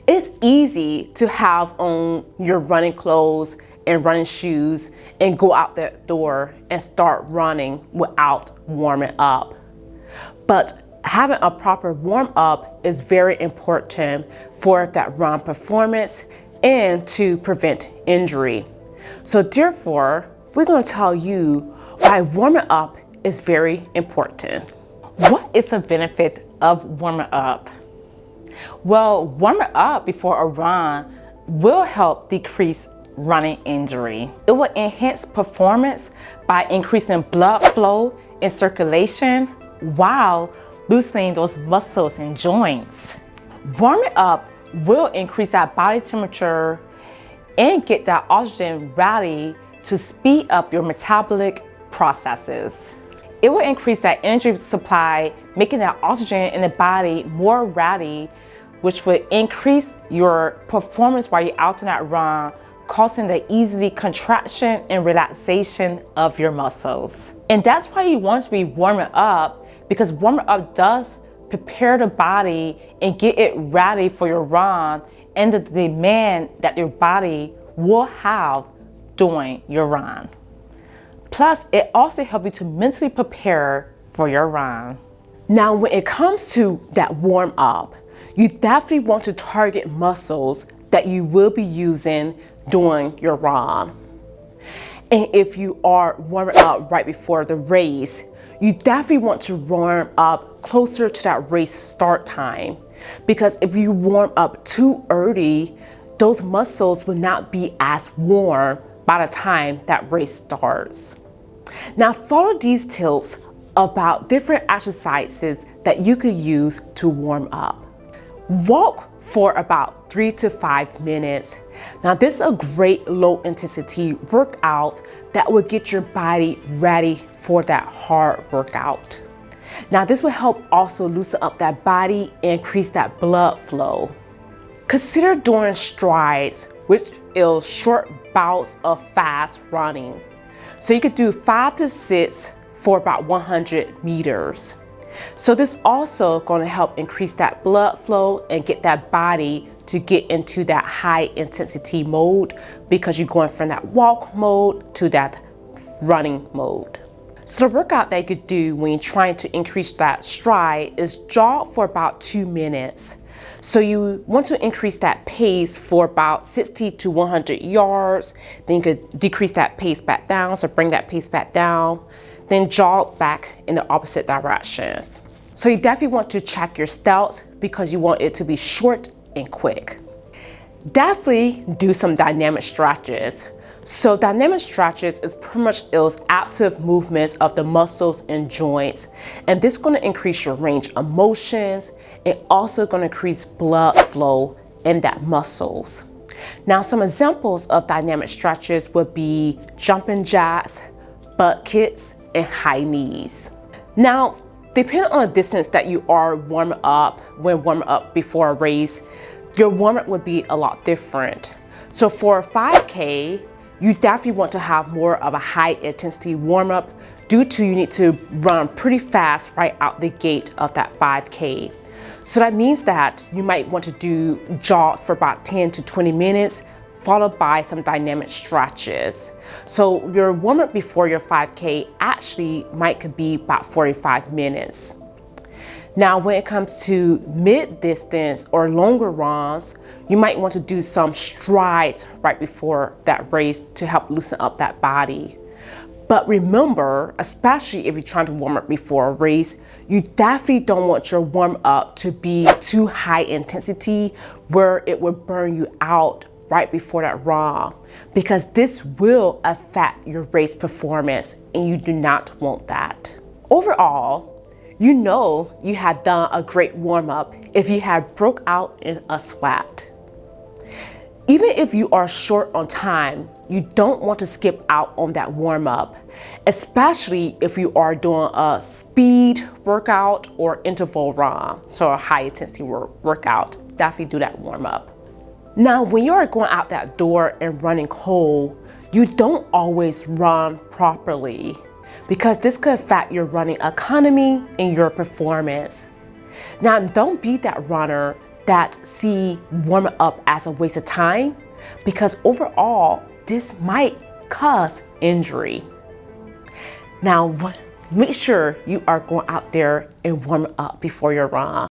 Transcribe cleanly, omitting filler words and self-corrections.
It's easy to have on your running clothes and running shoes and go out that door and start running without warming up. But having a proper warm up is very important for that run performance and to prevent injury. So therefore, we're going to tell you why warming up is very important. What is the benefit of warming up? Well, warming up before a run will help decrease running injury. It will enhance performance by increasing blood flow and circulation while loosening those muscles and joints. Warming up will increase that body temperature and get that oxygen ready to speed up your metabolic processes. It will increase that energy supply, making that oxygen in the body more ready, which will increase your performance while you're out on that run, causing the easy contraction and relaxation of your muscles. And that's why you want to be warming up, because warming up does prepare the body and get it ready for your run and the demand that your body will have during your run. Plus, it also helps you to mentally prepare for your run. Now, when it comes to that warm up, you definitely want to target muscles that you will be using during your run. And if you are warming up right before the race, you definitely want to warm up closer to that race start time. Because if you warm up too early, those muscles will not be as warm by the time that race starts. Now, follow these tips about different exercises that you could use to warm up. Walk for about 3 to 5 minutes. Now, this is a great low intensity workout that will get your body ready for that hard workout. Now, this will help also loosen up that body and increase that blood flow. Consider doing strides, which is short bouts of fast running. So you could do 5 to 6 for about 100 meters. So this also going to help increase that blood flow and get that body to get into that high intensity mode, because you're going from that walk mode to that running mode. So the workout that you could do when you're trying to increase that stride is jog for about 2 minutes. So you want to increase that pace for about 60 to 100 yards. Then you could decrease that pace back down, so bring that pace back down. Then jog back in the opposite directions. So you definitely want to check your steps because you want it to be short and quick. Definitely do some dynamic stretches. So dynamic stretches is pretty much those active movements of the muscles and joints. And this is going to increase your range of motions and also going to increase blood flow in that muscles. Now, some examples of dynamic stretches would be jumping jacks, butt kicks, and high knees. Now, depending on the distance that you are warming up, when warming up before a race, your warm-up would be a lot different. So for a 5K, you definitely want to have more of a high intensity warm-up due to you need to run pretty fast right out the gate of that 5K. So that means that you might want to do jogs for about 10 to 20 minutes, followed by some dynamic stretches. So your warm-up before your 5K actually might be about 45 minutes. Now, when it comes to mid-distance or longer runs, you might want to do some strides right before that race to help loosen up that body. But remember, especially if you're trying to warm up before a race, you definitely don't want your warm up to be too high intensity where it will burn you out right before that run, because this will affect your race performance and you do not want that. Overall, you know you had done a great warm up if you had broke out in a sweat. Even if you are short on time, you don't want to skip out on that warm up, especially if you are doing a speed workout or interval run, so a high intensity workout. Definitely do that warm up. Now, when you are going out that door and running cold, you don't always run properly because this could affect your running economy and your performance. Now, don't be that runner that see warming up as a waste of time, because overall, this might cause injury. Now, make sure you are going out there and warm up before your run.